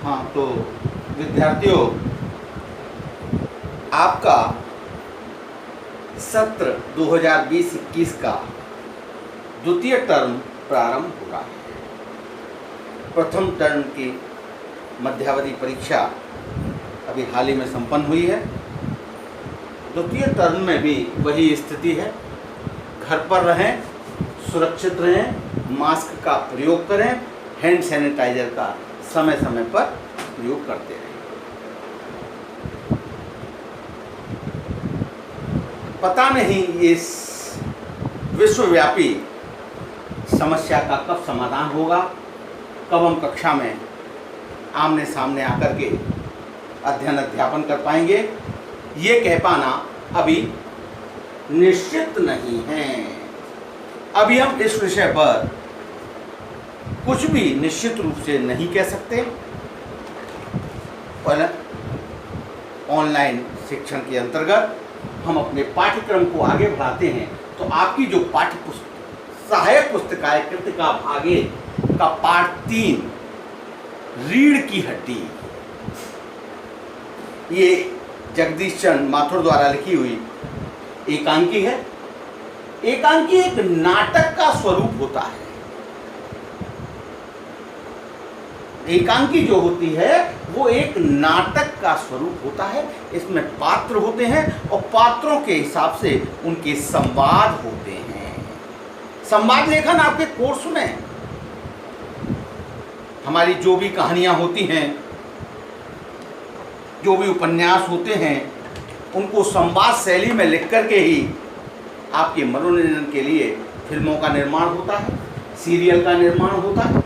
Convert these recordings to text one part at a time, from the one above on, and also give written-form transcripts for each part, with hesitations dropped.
हाँ, तो विद्यार्थियों, आपका सत्र 2020-21 का द्वितीय टर्म प्रारंभ हो रहा है। प्रथम टर्म की मध्यावधि परीक्षा अभी हाल ही में संपन्न हुई है। द्वितीय टर्म में भी वही स्थिति है। घर पर रहें, सुरक्षित रहें, मास्क का प्रयोग करें, हैंड सैनिटाइजर का समय समय पर प्रयोग करते रहें। पता नहीं इस विश्वव्यापी समस्या का कब समाधान होगा, कब हम कक्षा में आमने सामने आकर के अध्ययन अध्यापन कर पाएंगे, ये कह पाना अभी निश्चित नहीं है। अभी हम इस विषय पर कुछ भी निश्चित रूप से नहीं कह सकते। और ऑनलाइन शिक्षण के अंतर्गत हम अपने पाठ्यक्रम को आगे बढ़ाते हैं, तो आपकी जो पाठ्य पुस्तक सहायक पुस्तकालय कृतिका भाग 1 का पाठ 3 रीढ़ की हड्डी, ये जगदीश चंद्र माथुर द्वारा लिखी हुई एकांकी है। एकांकी एक नाटक का स्वरूप होता है। एकांकी जो होती है वो एक नाटक का स्वरूप होता है। इसमें पात्र होते हैं और पात्रों के हिसाब से उनके संवाद होते हैं। संवाद लेखन आपके कोर्स में हमारी जो भी कहानियां होती हैं, जो भी उपन्यास होते हैं, उनको संवाद शैली में लिख करके ही आपके मनोरंजन के लिए फिल्मों का निर्माण होता है, सीरियल का निर्माण होता है।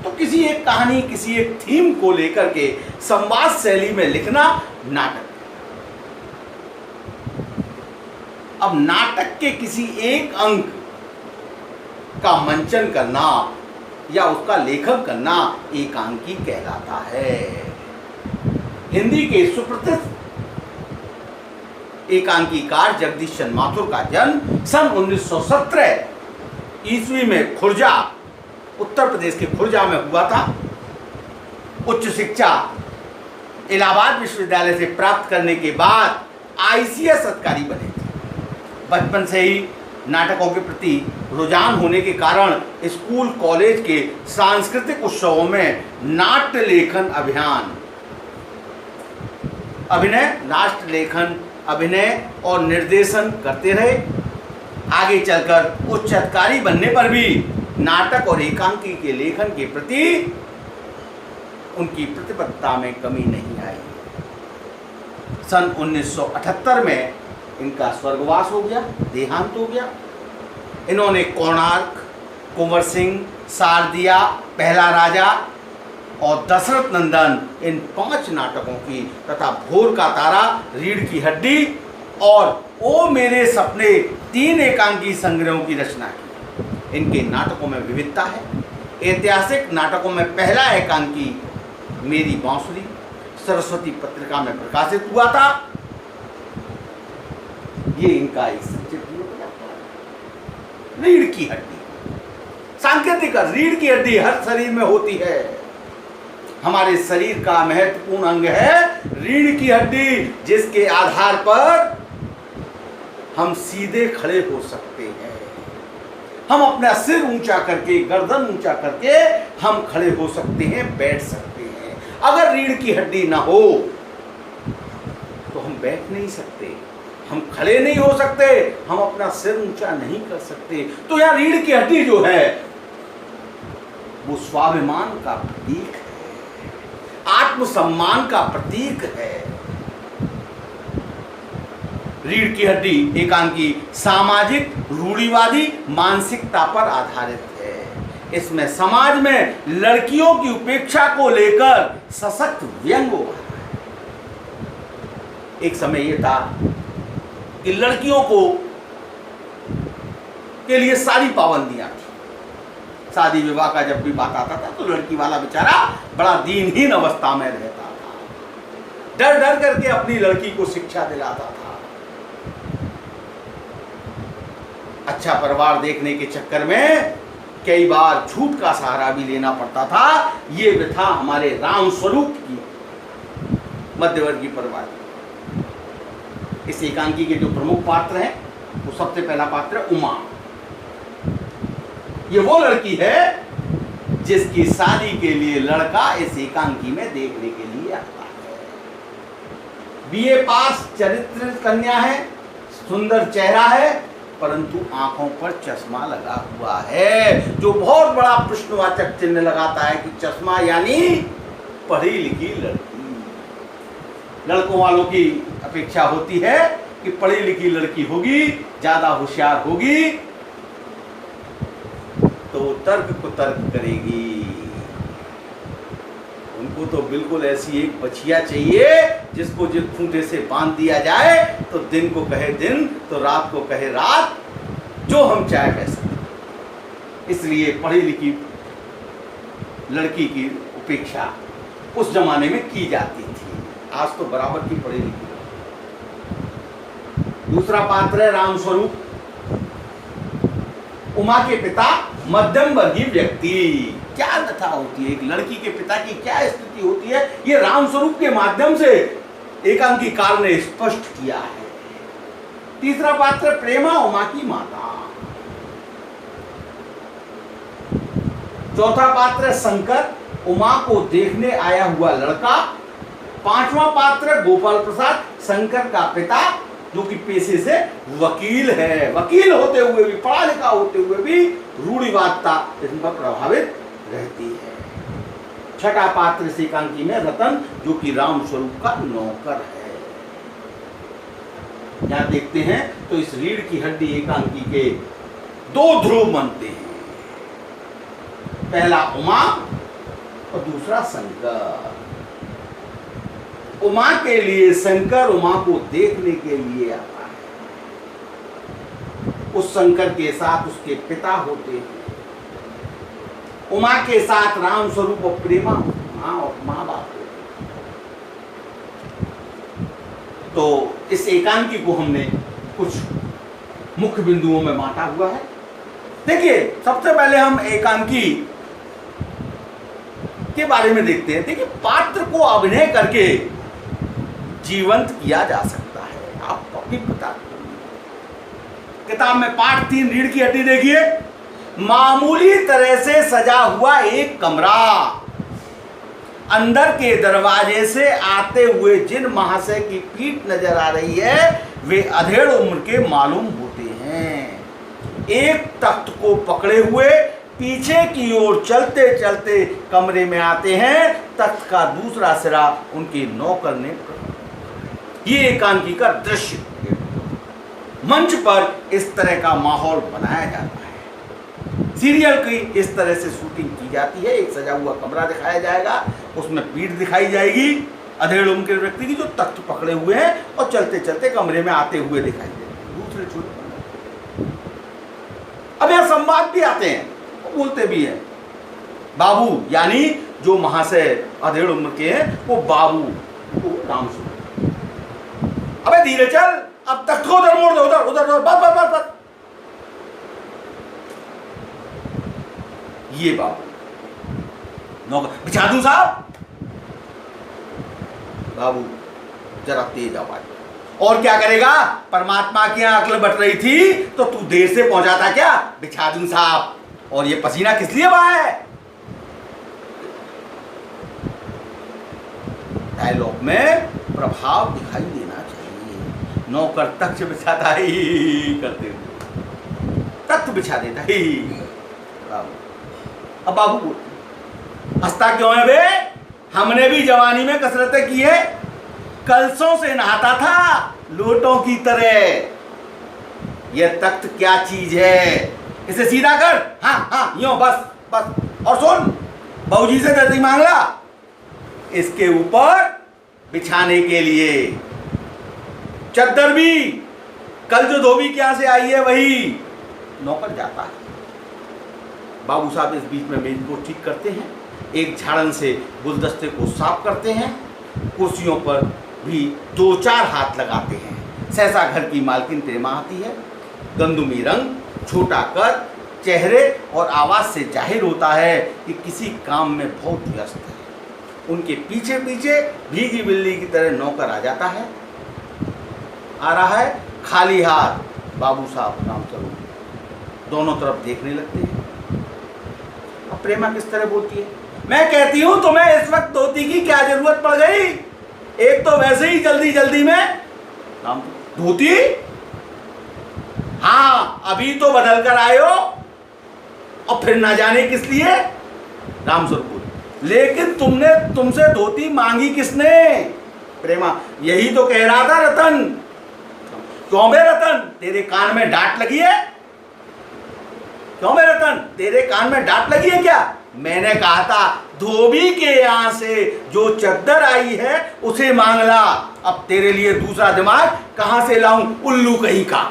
तो किसी एक कहानी, किसी एक थीम को लेकर के संवाद शैली में लिखना नाटक। अब नाटक के किसी एक अंक का मंचन करना या उसका लेखन करना एकांकी कहलाता है। हिंदी के सुप्रसिद्ध एकांकीकार जगदीश चंद्र माथुर का जन्म सन 1917 ईस्वी में खुर्जा, उत्तर प्रदेश के खुर्जा में हुआ था। उच्च शिक्षा इलाहाबाद विश्वविद्यालय से प्राप्त करने के बाद आईसीएस अधिकारी बने थे। बचपन से ही नाटकों के प्रति रुझान होने के कारण स्कूल कॉलेज के सांस्कृतिक उत्सवों में नाट्य लेखन अभियान, अभिनय, नाट्य लेखन, अभिनय और निर्देशन करते रहे। आगे चलकर उच्च अधिकारी बनने पर भी नाटक और एकांकी के लेखन के प्रति उनकी प्रतिबद्धता में कमी नहीं आई। सन 1978 में इनका स्वर्गवास हो गया, देहांत हो गया। इन्होंने कोणार्क, कुंवर सिंह, शारदिया, पहला राजा और दशरथ नंदन, इन 5 नाटकों की तथा भोर का तारा, रीढ़ की हड्डी और ओ मेरे सपने 3 एकांकी संग्रहों की रचना की। इनके नाटकों में विविधता है। ऐतिहासिक नाटकों में पहला एकांकी मेरी बांसुरी सरस्वती पत्रिका में प्रकाशित हुआ था। ये इनका एक संचित रीढ़ की हड्डी। सांकेतिक रीढ़ की हड्डी हर शरीर में होती है। हमारे शरीर का महत्वपूर्ण अंग है रीढ़ की हड्डी, जिसके आधार पर हम सीधे खड़े हो सकते हैं। हम अपना सिर ऊंचा करके, गर्दन ऊंचा करके हम खड़े हो सकते हैं, बैठ सकते हैं। अगर रीढ़ की हड्डी ना हो तो हम बैठ नहीं सकते, हम खड़े नहीं हो सकते, हम अपना सिर ऊंचा नहीं कर सकते। तो यह रीढ़ की हड्डी जो है वो स्वाभिमान का प्रतीक है, आत्मसम्मान का प्रतीक है। रीढ़ की हड्डी एकांकी सामाजिक रूढ़िवादी मानसिकता पर आधारित है। इसमें समाज में लड़कियों की उपेक्षा को लेकर सशक्त व्यंग हो रहा है। एक समय यह था कि लड़कियों को के लिए सारी पाबंदियां थी। शादी विवाह का जब भी बात आता था तो लड़की वाला बेचारा बड़ा दीनहीन अवस्था में रहता था, डर डर करके अपनी लड़की को शिक्षा दिलाता था। अच्छा परिवार देखने के चक्कर में कई बार झूठ का सहारा भी लेना पड़ता था। ये व्यथा हमारे राम स्वरूप की मध्यवर्गीय परिवार। इस एकांकी के जो प्रमुख पात्र हैं, वो सबसे पहला पात्र है उमा। ये वो लड़की है जिसकी शादी के लिए लड़का इस एकांकी में देखने के लिए आता है। बीए पास चरित्र कन्या है, सुंदर चेहरा है, परंतु आंखों पर चश्मा लगा हुआ है, जो बहुत बड़ा प्रश्नवाचक चिन्ह लगाता है कि चश्मा यानी पढ़ी लिखी लड़की। लड़कों वालों की अपेक्षा होती है कि पढ़ी लिखी लड़की होगी, ज्यादा होशियार होगी, तो तर्क को तर्क करेगी। उनको तो बिल्कुल ऐसी एक बछिया चाहिए जिसको जिस खूंटे से बांध दिया जाए तो दिन को कहे दिन तो रात को कहे रात, जो हम चाहे कह सकते। इसलिए पढ़ी लिखी लड़की की उपेक्षा उस जमाने में की जाती थी, आज तो बराबर की पढ़ी लिखी। दूसरा पात्र है रामस्वरूप। उमा के पिता मध्यम वर्गीय व्यक्ति। क्या कथा होती है, एक लड़की के पिता की क्या स्थिति होती है, ये रामस्वरूप के माध्यम से एकांकीकार ने स्पष्ट किया है। तीसरा पात्र प्रेमा, उमा की माता। चौथा पात्र शंकर, उमा को देखने आया हुआ लड़का। पांचवा पात्र गोपाल प्रसाद, शंकर का पिता, जो कि पेशे से वकील है। वकील होते हुए भी, पढ़ा लिखा होते हुए भी रूढ़िवादिता इन पर प्रभावित रहती है। छठा पात्र इस एकांकी में रतन, जो कि राम स्वरूप का नौकर है। यहां देखते हैं तो इस रीढ़ की हड्डी एकांकी के दो ध्रुव बनते हैं, पहला उमा और दूसरा शंकर। उमा के लिए शंकर उमा को देखने के लिए आता है। उस शंकर के साथ उसके पिता होते हैं। उमा के साथ राम स्वरूप और प्रेमा, मां और मां बाप होते हैं। तो इस एकांकी को हमने कुछ मुख्य बिंदुओं में बांटा हुआ है। देखिए, सबसे पहले हम एकांकी के बारे में देखते हैं। देखिए, पात्र को अभिनय करके जीवंत किया जा सकता है। आप अपनी किताब में पाठ 3 रीढ़ की हड्डी देखिए। मामूली तरह से सजा हुआ एक कमरा, अंदर के दरवाजे से आते हुए जिन महाशय की पीठ नजर आ रही है वे अधेड़ उम्र के मालूम होते हैं। एक तख्त को पकड़े हुए पीछे की ओर चलते चलते कमरे में आते हैं। तख्त का दूसरा सिरा उनके नौकर ने। ये एकांकी का दृश्य, मंच पर इस तरह का माहौल बनाया जाता है। सीरियल की इस तरह से शूटिंग की जाती है। एक सजा हुआ कमरा दिखाया जाएगा, उसमें पीठ दिखाई जाएगी अधेड़ उम्र के व्यक्ति की, जो तख्त पकड़े हुए हैं और चलते चलते कमरे में आते हुए दिखाई देते। दूसरे छोटे, अब यहां संवाद भी आते हैं, बोलते भी हैं। बाबू यानी जो महाशय अधेड़ उम्र के हैं वो बाबू को नाम सुन। अबे धीरे चल, अब तख्त को उधर मोड़ दो, उधर उधर उधर, बस बस बस बस। ये बाबू नौकर, बिछा दूं साहब? बाबू जरा तेज आवाज। और क्या करेगा? परमात्मा की अक्ल बट रही थी तो तू देर से पहुंचा था क्या? बिछा दूं साहब। और ये पसीना किस लिए बहा है? डायलॉग में प्रभाव दिखाई देना चाहिए। नौकर तख्त बिछाता ही करते हुए तख्त बिछा देता ही। अब बाबू बोलते, हंसता क्यों है बे? हमने भी जवानी में कसरतें की है, कलसों से नहाता था लोटों की तरह। यह तख्त क्या चीज है? इसे सीधा कर। हाँ हाँ, यूं बस बस। और सुन, बाबूजी से दर्दी मांग ला इसके ऊपर बिछाने के लिए। चद्दर भी कल जो धोबी के यहां से आई है वही। नौकर जाता है। बाबू साहब इस बीच में मेज को ठीक करते हैं, एक झाड़न से गुलदस्ते को साफ करते हैं, कुर्सियों पर भी 2-4 हाथ लगाते हैं। सहसा घर की मालकिन प्रेमा आती है। गंदुमी रंग, छोटा कद, चेहरे और आवाज़ से जाहिर होता है कि किसी काम में बहुत व्यस्त है। उनके पीछे पीछे भीगी बिल्ली की तरह नौकर आ जाता है, आ रहा है खाली हाथ। बाबू साहब रामस्वरूप दोनों तरफ देखने लगते हैं। अब प्रेमा किस तरह बोलती है, मैं कहती हूं तुम्हें इस वक्त धोती की क्या जरूरत पड़ गई, एक तो वैसे ही जल्दी जल्दी में। राम, धोती? हाँ, अभी तो बदल कर आए हो और फिर ना जाने किस लिए। रामस्वरूप बोले, लेकिन तुमसे धोती मांगी किसने? प्रेमा, यही तो कह रहा था रतन। क्यों बे रतन, तेरे कान में डांट लगी है? क्यों बे रतन, तेरे कान में डांट लगी है क्या? मैंने कहा था धोबी के यहां से जो चद्दर आई है उसे मांग ला। अब तेरे लिए दूसरा दिमाग कहां से लाऊं, उल्लू कहीं का।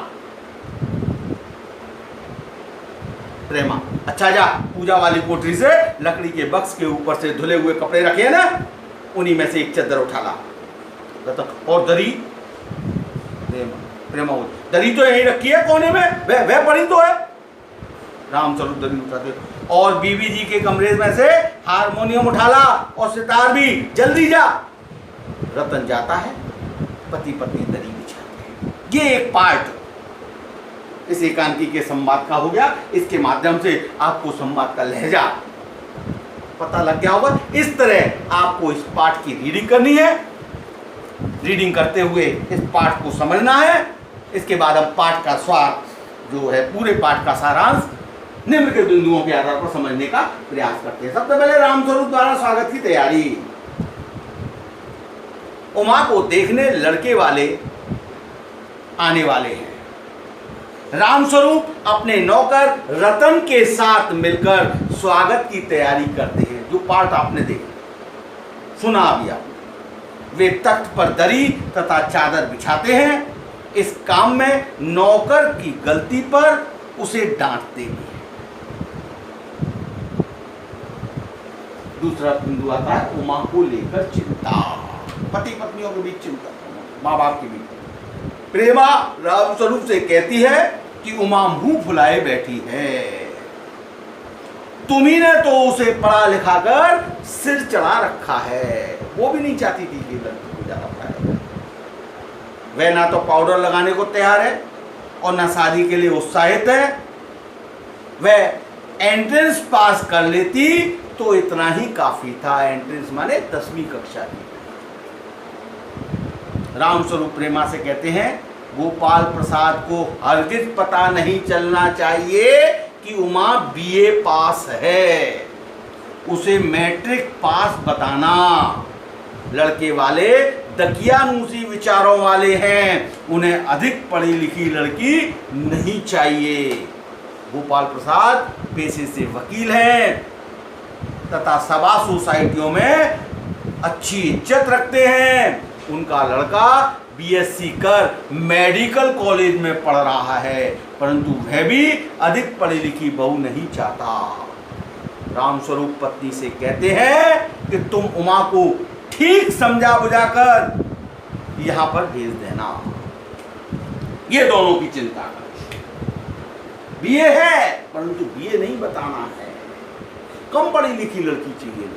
प्रेमा, अच्छा जा पूजा वाली कोठरी से लकड़ी के बक्स के ऊपर से धुले हुए कपड़े रखे हैं ना, उन्हीं में से एक चद्दर उठा ला। और दरी? प्रेमा, दरी तो यहीं रखी है कोने में, वह पड़ी तो है। रामस्वरूप दरी उठाते, और बीबी जी के कमरे में से हारमोनियम उठा ला और सितार भी, जल्दी जा। रतन जाता है, पति पत्नी दरी बिछाते हैं। ये एक पार्ट इस एकांकी के संवाद का हो गया। इसके माध्यम से आपको संवाद का लहजा पता लग गया होगा। इस तरह आपको इस पाठ की रीडिंग करनी है। रीडिंग करते हुए इस पाठ को समझना है। इसके बाद हम पाठ का स्वाद जो है, पूरे पाठ का सारांश निम्न के बिंदुओं के आधार पर समझने का प्रयास करते हैं। सबसे पहले रामस्वरूप द्वारा स्वागत की तैयारी। उमा को देखने लड़के वाले आने वाले हैं। रामस्वरूप अपने नौकर रतन के साथ मिलकर स्वागत की तैयारी करते हैं। जो पाठ आपने देखा सुना अभी आपने, वे तख्त पर दरी तथा चादर बिछाते हैं। इस काम में नौकर की गलती पर उसे डांटते भी हैं। दूसरा बिंदु आता है उमा को लेकर चिंता। पति पत्नियों के बीच चिंता, माँ बाप के बीच। प्रेमा रामस्वरूप से कहती है कि उमा मुंह फुलाए बैठी है, तुम्ही ने तो उसे पढ़ा लिखा कर सिर चढ़ा रखा है। वो भी नहीं चाहती थी कि लड़की को ज्यादा पढ़ाया। वह ना तो पाउडर लगाने को तैयार है और ना शादी के लिए उत्साहित है। वह एंट्रेंस पास कर लेती तो इतना ही काफी था। एंट्रेंस माने 10वीं कक्षा की। रामस्वरूप प्रेमा से कहते हैं, गोपाल प्रसाद को हरगिज पता नहीं चलना चाहिए कि उमा बीए पास है। उसे मैट्रिक पास बताना। लड़के वाले दकियानूसी विचारों वाले हैं, उन्हें अधिक पढ़ी लिखी लड़की नहीं चाहिए। गोपाल प्रसाद पेशे से वकील हैं तथा सभा सोसाइटियों में अच्छी इज्जत रखते हैं। उनका लड़का बीएससी कर मेडिकल कॉलेज में पढ़ रहा है, परंतु वह भी अधिक पढ़ी लिखी बहू नहीं चाहता। रामस्वरूप पत्नी से कहते हैं कि तुम उमा को ठीक समझा बुझाकर यहां पर भेज देना। ये दोनों की चिंता है। बीए है परंतु बीए नहीं बताना है, कम पढ़ी लिखी लड़की चाहिए।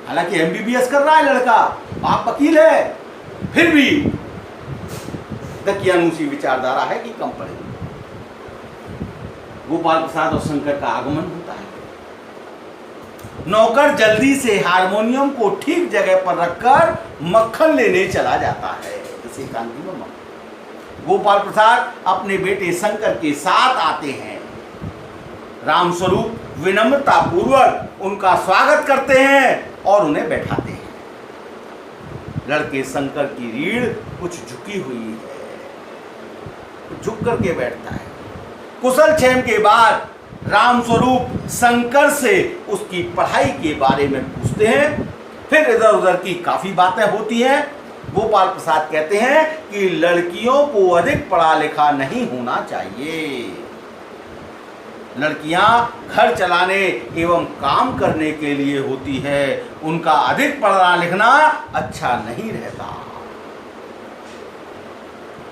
हालांकि एमबीबीएस कर रहा है लड़का, बाप वकील है, फिर भी दकियानूसी विचारधारा है कि कम पढ़े। गोपाल प्रसाद और शंकर का आगमन होता है। नौकर जल्दी से हारमोनियम को ठीक जगह पर रखकर मक्खन लेने चला जाता है। इसे कांति में मक्खन। गोपाल प्रसाद अपने बेटे शंकर के साथ आते हैं। रामस्वरूप विनम्रता पूर्वक उनका स्वागत करते हैं और उन्हें बैठाते हैं। लड़के शंकर की रीढ़ कुछ झुकी हुई है, झुक करके बैठता है। कुशल क्षेम के बाद रामस्वरूप शंकर से उसकी पढ़ाई के बारे में पूछते हैं। फिर इधर उधर की काफी बातें होती हैं। गोपाल प्रसाद कहते हैं कि लड़कियों को अधिक पढ़ा लिखा नहीं होना चाहिए। लड़कियां घर चलाने एवं काम करने के लिए होती है, उनका अधिक पढ़ना लिखना अच्छा नहीं रहता।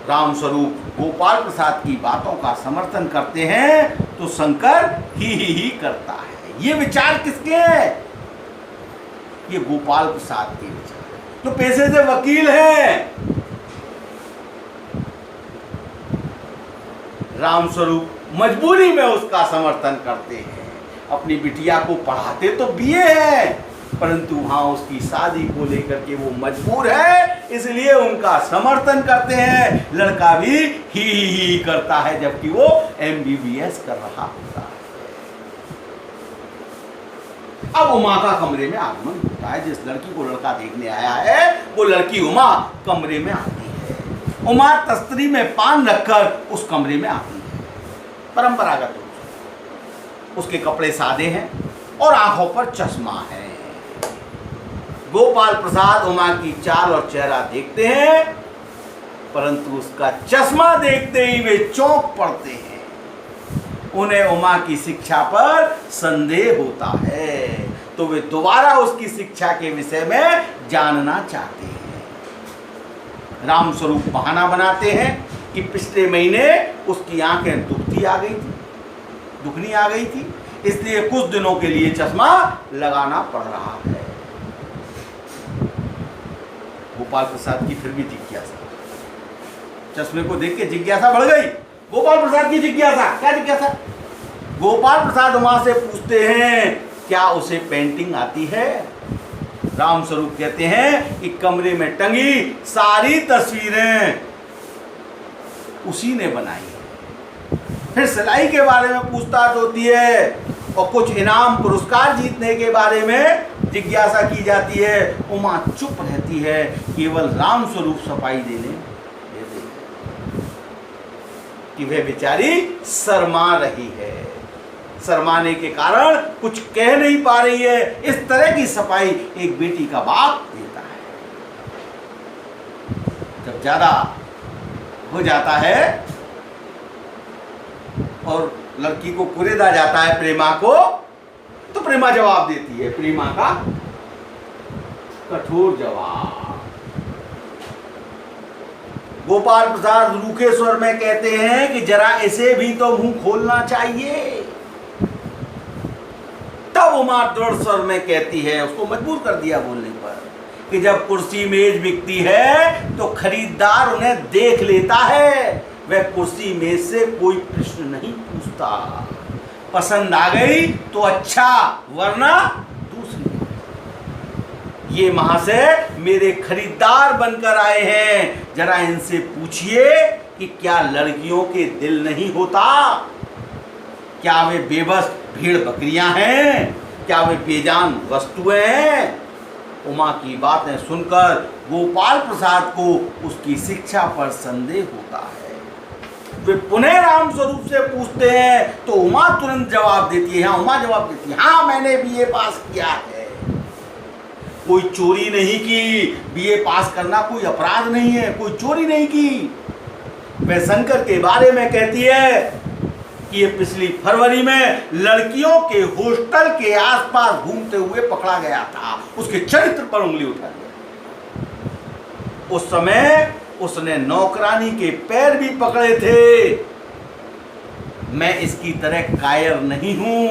राम स्वरूप गोपाल प्रसाद की बातों का समर्थन करते हैं तो शंकर ही करता है। ये विचार किसके हैं? ये गोपाल प्रसाद के विचार, जो पेशे से वकील हैं। राम स्वरूप मजबूरी में उसका समर्थन करते हैं। अपनी बिटिया को पढ़ाते तो बीए है, परंतु वहां उसकी शादी को लेकर के वो मजबूर है, इसलिए उनका समर्थन करते हैं। लड़का भी ही करता है, जबकि वो MBBS कर रहा होता है। अब उमा का कमरे में आगमन होता है। जिस लड़की को लड़का देखने आया है वो लड़की उमा कमरे में आती है। उमा तस्तरी में पान रखकर उस कमरे में आती है। परंपरागत रूप से उसके कपड़े सादे हैं और आंखों पर चश्मा है। गोपाल प्रसाद उमा की चाल और चेहरा देखते हैं, परंतु उसका चश्मा देखते ही वे चौंक पड़ते हैं। उन्हें उमा की शिक्षा पर संदेह होता है, तो वे दोबारा उसकी शिक्षा के विषय में जानना चाहते हैं। राम स्वरूप बहाना बनाते हैं कि पिछले महीने उसकी आंखें दुखनी आ गई थी, इसलिए कुछ दिनों के लिए चश्मा लगाना पड़ रहा है। गोपाल प्रसाद की फिर भी जिज्ञासा, चश्मे को देख के जिज्ञासा बढ़ गई। गोपाल प्रसाद की जिज्ञासा, क्या जिज्ञासा? गोपाल प्रसाद उमा से पूछते हैं, क्या उसे पेंटिंग आती है? राम स्वरूप कहते हैं कि कमरे में टंगी सारी तस्वीरें उसी ने बनाई है। फिर सिलाई के बारे में पूछताछ होती है और कुछ इनाम पुरस्कार जीतने के बारे में जिज्ञासा की जाती है। उमा चुप रहती है, केवल राम स्वरूप सफाई देते हैं कि वह बेचारी शर्मा रही है, शर्माने के कारण कुछ कह नहीं पा रही है। इस तरह की सफाई एक बेटी का बाप देता है। जब ज्यादा हो जाता है और लड़की को कुरेदा जाता है प्रेमा को, तो प्रेमा जवाब देती है, प्रेमा का कठोर जवाब। गोपाल प्रसाद रूखे स्वर में कहते हैं कि जरा इसे भी तो मुंह खोलना चाहिए। तब उमा दृढ़ स्वर में कहती है, उसको मजबूर कर दिया बोलने पर, कि जब कुर्सी मेज बिकती है तो खरीदार उन्हें देख लेता है, वह कुर्सी मेज से कोई प्रश्न नहीं पूछता। पसंद आ गई तो अच्छा, वरना दूसरी। ये महाशय मेरे खरीदार बनकर आए हैं, जरा इनसे पूछिए कि क्या लड़कियों के दिल नहीं होता? क्या वे बेबस भेड़ बकरियां हैं? क्या वे बेजान वस्तुएं हैं? उमा की बातें सुनकर गोपाल प्रसाद को उसकी शिक्षा पर संदेह होता है। वे पुनः राम स्वरूप से पूछते हैं तो उमा तुरंत जवाब देती है, हाँ उमा जवाब देती है, हाँ मैंने बीए पास किया है। कोई चोरी नहीं की, बीए पास करना कोई अपराध नहीं है, कोई चोरी नहीं की। वह शंकर के बारे में कहती है कि ये पिछली फरवरी में लड़कियों के हॉस्टल के आसपास घूमते हुए पकड़ा गया था, उसके चरित्र पर उंगली उठा दिया। उस समय उसने नौकरानी के पैर भी पकड़े थे। मैं इसकी तरह कायर नहीं हूं,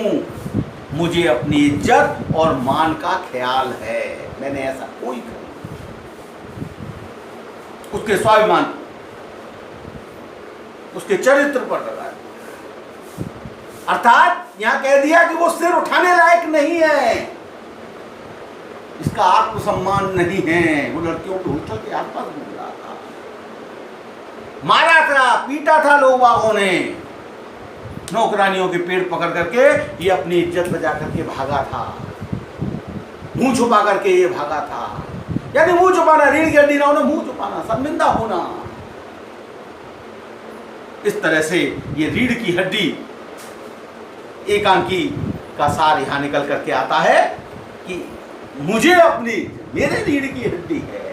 मुझे अपनी इज्जत और मान का ख्याल है, मैंने ऐसा कोई कर। उसके स्वाभिमान, उसके चरित्र पर लगाया, अर्थात यहां कह दिया कि वो सिर उठाने लायक नहीं है, इसका आत्मसम्मान नहीं है। वो लड़कियों के हॉस्टल के आसपास घूम रहा था, मारा था, पीटा था लोग बागों ने, नौकरानियों के पेड़ पकड़ करके ये अपनी इज्जत बचा करके भागा था, मुंह छुपा करके ये भागा था। यानी मुंह छुपाना, रीढ़ की हड्डी ना होना, मुंह छुपाना, शर्मिंदा होना। इस तरह से ये रीढ़ की हड्डी एकांकी का सार यहां निकल करके आता है कि मुझे अपनी, मेरे रीढ़ की हड्डी है,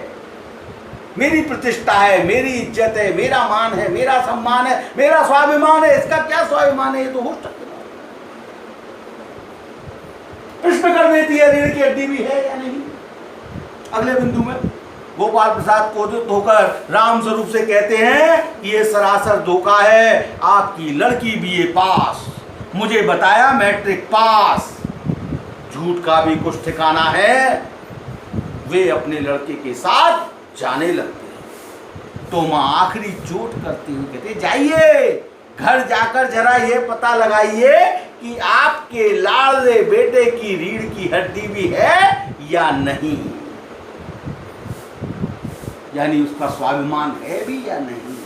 मेरी प्रतिष्ठा है, मेरी इज्जत है, मेरा मान है, मेरा सम्मान है, मेरा स्वाभिमान है। इसका क्या स्वाभिमान है? ये तो हो सकता है। प्रश्न कर देती है रीढ़ की हड्डी भी है या नहीं। अगले बिंदु में गोपाल प्रसाद क्रोधित होकर राम स्वरूप से कहते हैं कि ये सरासर धोखा है, आपकी लड़की बीए पास, मुझे बताया मैट्रिक पास, झूठ का भी कुछ ठिकाना है। वे अपने लड़के के साथ जाने लगते हैं। तो माँ आखिरी चोट करती हुई कहते जाइए घर जाकर जरा ये पता लगाइए कि आपके लाडले बेटे की रीढ़ की हड्डी भी है या नहीं, यानी उसका स्वाभिमान है भी या नहीं,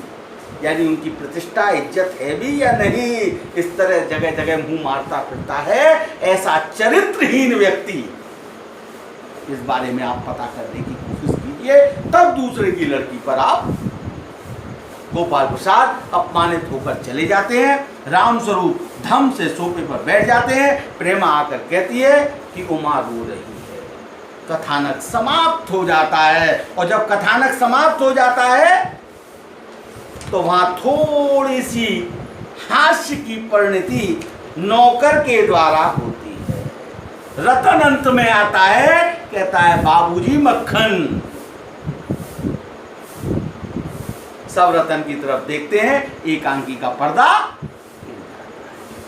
यानी उनकी प्रतिष्ठा इज्जत है भी या नहीं। इस तरह जगह जगह मुंह मारता फिरता है ऐसा चरित्रहीन व्यक्ति, इस बारे में आप पता करने की कोशिश कीजिए, तब दूसरे की लड़की पर आप। गोपाल प्रसाद अपमानित होकर चले जाते हैं। राम स्वरूप धम से सोफे पर बैठ जाते हैं। प्रेमा आकर कहती है कि उमा रो रही है। कथानक समाप्त हो जाता है, और जब कथानक समाप्त हो जाता है तो वहां थोड़ी सी हास्य की परिणति नौकर के द्वारा होती है। रतन अंत में आता है, कहता है बाबूजी मक्खन। सब रतन की तरफ देखते हैं, एकांकी का पर्दा।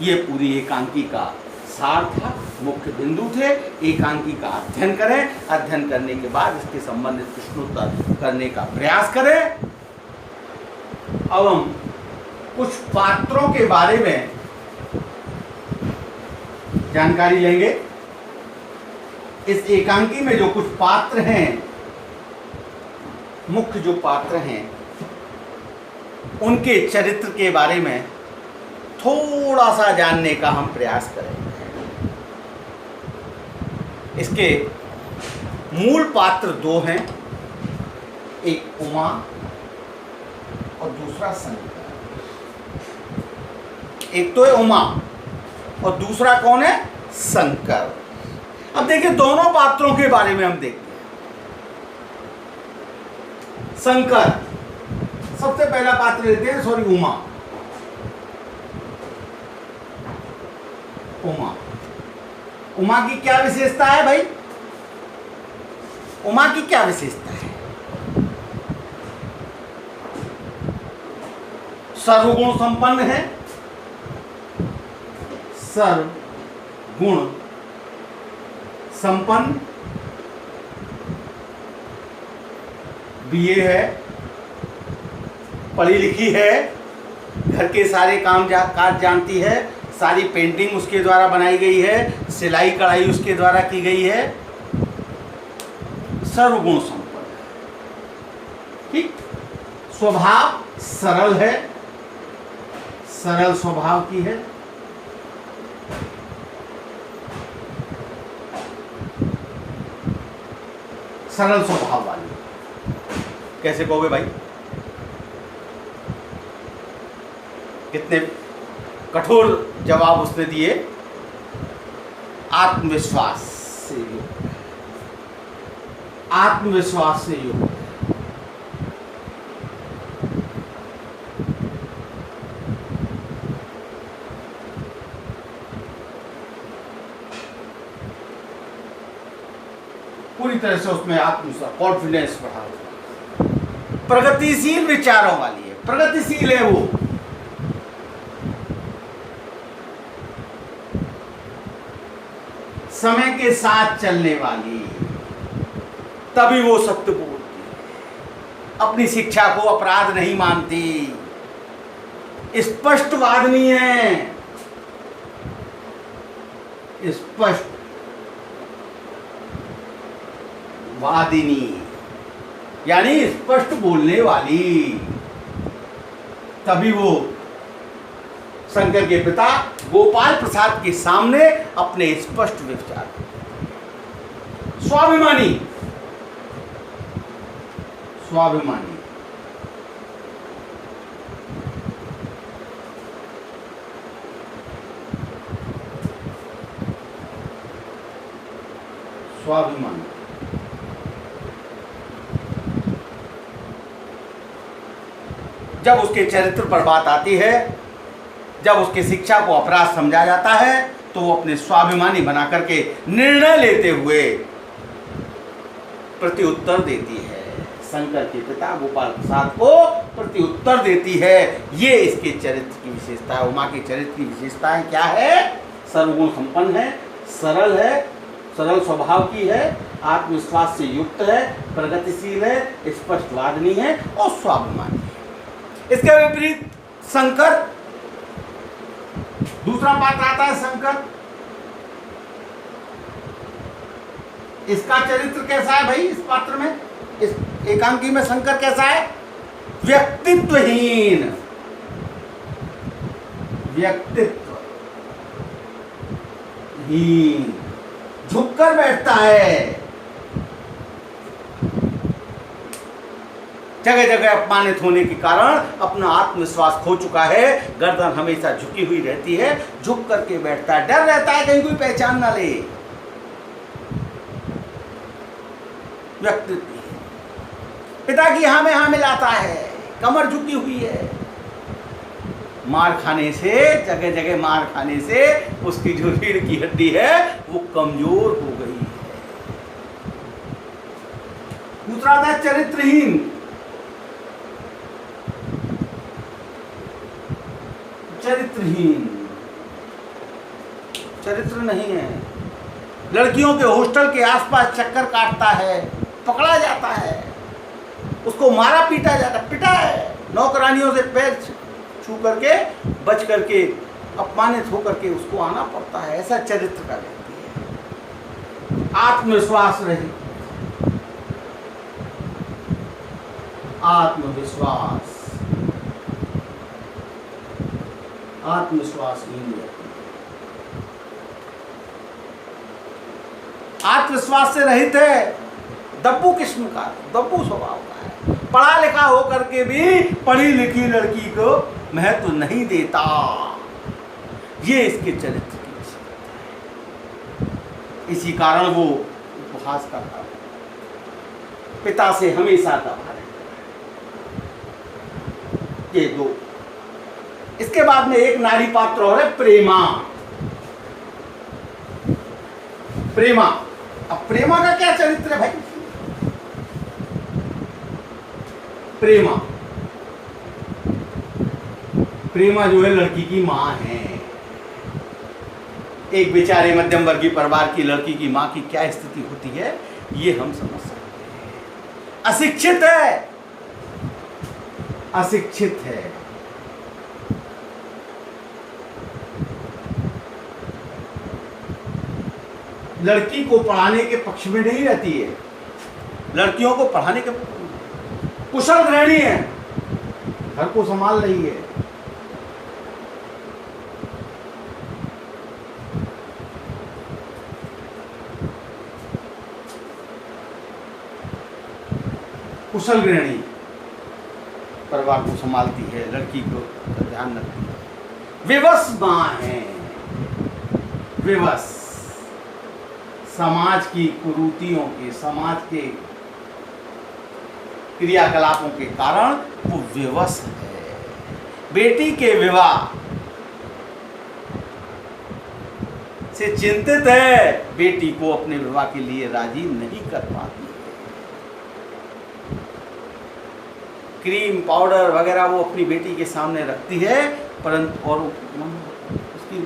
ये पूरी एकांकी का सार था, मुख्य बिंदु थे। एकांकी का अध्ययन करें, अध्ययन करने के बाद इसके संबंधित प्रश्नोत्तर करने का प्रयास करें। अब हम कुछ पात्रों के बारे में जानकारी लेंगे। इस एकांकी में जो कुछ पात्र हैं, मुख्य जो पात्र हैं, उनके चरित्र के बारे में थोड़ा सा जानने का हम प्रयास करेंगे। इसके मूल पात्र दो हैं, एक उमा और दूसरा शंकर। एक तो है उमा और दूसरा कौन है? शंकर। अब देखिए दोनों पात्रों के बारे में हम देखते हैं। शंकर सबसे पहला पात्र लेते हैं, सॉरी उमा। उमा, उमा की क्या विशेषता है भाई? उमा की क्या विशेषता है? सर्वगुण संपन्न है, सर्वगुण संपन्न, बीए है, पढ़ी लिखी है, घर के सारे काज जानती है, सारी पेंटिंग उसके द्वारा बनाई गई है, सिलाई कढ़ाई उसके द्वारा की गई है, सर्वगुण संपन्न। ठीक, स्वभाव सरल है, सरल स्वभाव की है, सरल स्वभाव वाली। कैसे कहोगे भाई? कितने कठोर जवाब उसने दिए। आत्मविश्वास से युक्त, आत्मविश्वास से युक्त, पूरी तरह से उसमें आत्मविश्वास, कॉन्फिडेंस बढ़ा, प्रगतिशील विचारों वाली है, प्रगतिशील है वो। समय के साथ चलने वाली, तभी वो सत्य बोलती, अपनी शिक्षा को अपराध नहीं मानती, स्पष्टवादिनी है, स्पष्ट वादिनी यानी स्पष्ट बोलने वाली। तभी वो शंकर के पिता गोपाल प्रसाद के सामने अपने स्पष्ट विचार, स्वाभिमानी, स्वाभिमानी, स्वाभिमानी, जब उसके चरित्र पर बात आती है, जब उसकी शिक्षा को अपराध समझा जाता है, तो वो अपने स्वाभिमानी बना करके निर्णय लेते हुए प्रत्युत्तर देती है। शंकर के पिता गोपाल प्रसाद को प्रत्युत्तर देती है। ये इसके चरित्र की विशेषता है। उमा के चरित्र की विशेषताएं क्या है? सर्वगुण संपन्न है, सरल स्वभाव की है, आत्मविश्वास से युक्त है, प्रगतिशील है, स्पष्टवादिनी है और स्वाभिमानी है। इसके विपरीत शंकर, दूसरा पात्र आता है शंकर। इसका चरित्र कैसा है भाई? इस पात्र में, इस एकांकी में शंकर कैसा है? व्यक्तित्वहीन, झुककर बैठता है, जगह जगह अपमानित होने के कारण अपना आत्मविश्वास खो चुका है, गर्दन हमेशा झुकी हुई रहती है, झुक करके बैठता है, डर रहता है कहीं कोई पहचान ना ले। व्यक्तित्व पिता की हाँ में हाँ मिलाता है, कमर झुकी हुई है, मार खाने से, जगह जगह मार खाने से उसकी जो रीढ़ की हड्डी है वो कमजोर हो गई है। दूसरा था चरित्रहीन। चरित्र नहीं है, लड़कियों के हॉस्टल के आसपास चक्कर काटता है, पकड़ा जाता है, उसको मारा पीटा जाता, पिटा है, नौकरानियों से पैर छू करके बच करके अपमानित होकर के उसको आना पड़ता है। ऐसा चरित्र का व्यक्ति है। आत्मविश्वास रहित, आत्मविश्वासहीन व्यक्ति, आत्मविश्वास से रहित है, दब्बू किस्म का, दब्बू स्वभाव का है, पढ़ा लिखा होकर के भी पढ़ी लिखी लड़की को महत्व नहीं देता। ये इसके चरित्र की विशेषता है। इसी कारण वो उपहास करता है, पिता से हमेशा दबा रहता है। ये दो। इसके बाद में एक नारी पात्र और है प्रेमा। प्रेमा, अब प्रेमा का क्या चरित्र है भाई? प्रेमा जो है लड़की की मां है। एक बेचारे मध्यम वर्गीय परिवार की लड़की की मां की क्या स्थिति होती है ये हम समझ सकते हैं। अशिक्षित है, लड़की को पढ़ाने के पक्ष में नहीं रहती है, लड़कियों को पढ़ाने के कुशल गृहिणी है, घर को संभाल रही है, कुशल गृहिणी परिवार को संभालती है, लड़की को ध्यान रखती है। विवश मां है, विवश, समाज की कुरीतियों के, समाज के क्रियाकलापों के कारण वो विवश है। बेटी के विवाह से चिंतित है, बेटी को अपने विवाह के लिए राजी नहीं कर पाती है। क्रीम पाउडर वगैरह वो अपनी बेटी के सामने रखती है, परंतु और उसकी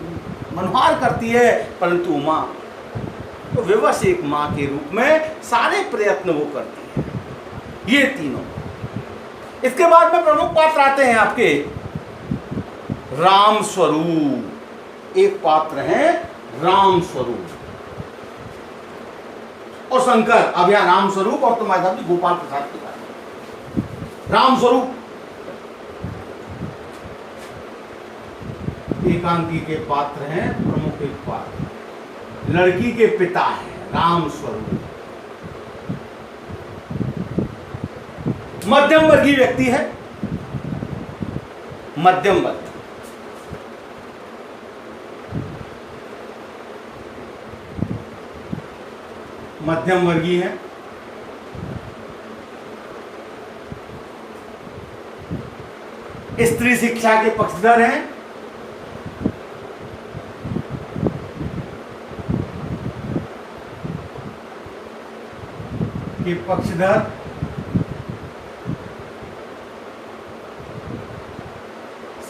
मनोहार करती है, परंतु मां तो विवश एक मां के रूप में सारे प्रयत्न वो करती है। ये तीनों। इसके बाद में प्रमुख पात्र आते हैं आपके राम स्वरूप। एक पात्र है राम स्वरूप और शंकर। अब यहां राम स्वरूप और तुम्हारे साथ गोपाल प्रसाद के बारे में। राम स्वरूप एकांकी के पात्र हैं, प्रमुख एक पात्र, लड़की के पिता है राम स्वरूप। मध्यम वर्गीय व्यक्ति है, मध्यम वर्ग, मध्यम वर्गीय है, स्त्री शिक्षा के पक्षधर हैं,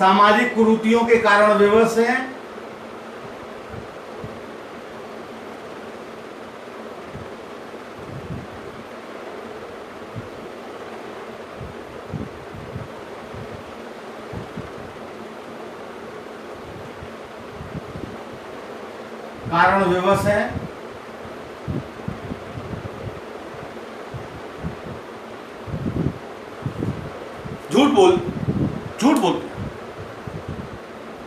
सामाजिक कुरीतियों के कारण विवश हैं। कारण विवश है। झूठ बोलते हैं,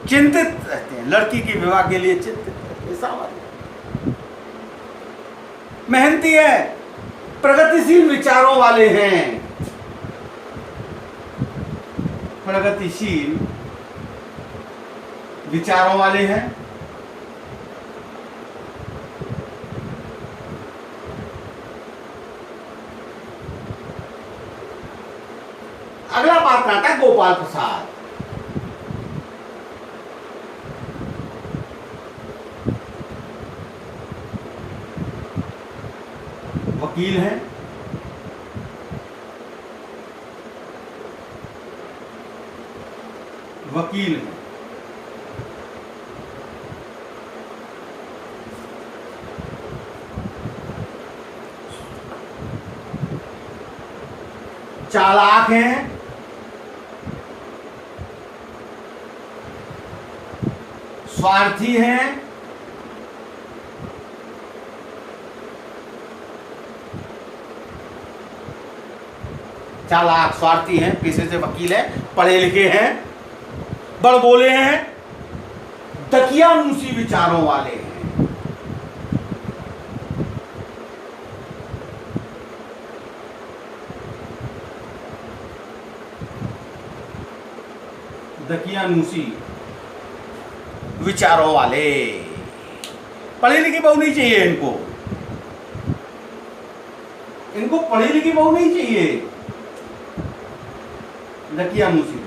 चिंतित रहते हैं, लड़की के विवाह के लिए चिंतित रहते हैं, सामान्य मेहनती है, प्रगतिशील विचारों वाले हैं, प्रगतिशील विचारों वाले हैं। अगला पात्र आता है गोपाल प्रसाद। वकील हैं, वकील हैं, चालाक हैं, स्वार्थी हैं, चालाक स्वार्थी हैं, पेशे से वकील हैं, पढ़े लिखे हैं, बड़बोले हैं, दकियानूसी विचारों वाले हैं। दकियानूसी विचारों वाले, पढ़ी लिखी बहू नहीं चाहिए इनको, इनको पढ़ी लिखी बहू नहीं चाहिए, दकियानूसी विचार।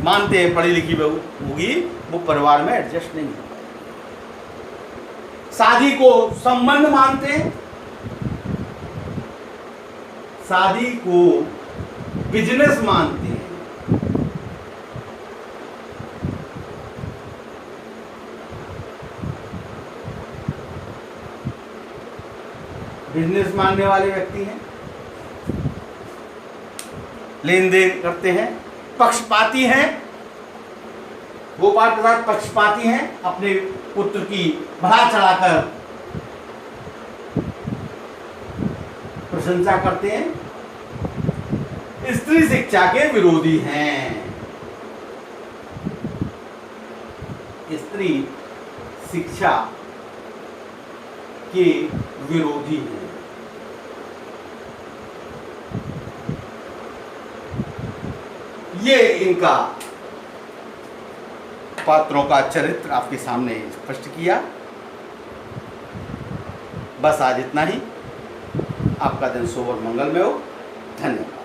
मानते हैं पढ़ी लिखी बहू होगी वो परिवार में एडजस्ट नहीं हो पाएगी। शादी को संबंध मानते हैं, शादी को बिजनेस मानते हैं, बिजनेस मानने वाले व्यक्ति हैं, लेन देन करते हैं, पक्षपाती हैं। गोपाल प्रसाद पक्षपाती हैं, अपने पुत्र की बढ़ा चढ़ाकर प्रशंसा करते हैं। स्त्री शिक्षा के विरोधी हैं, स्त्री शिक्षा के विरोधी हैं। ये इनका पात्रों का चरित्र आपके सामने स्पष्ट किया। बस आज इतना ही। आपका दिन शुभ और मंगलमय हो। धन्यवाद।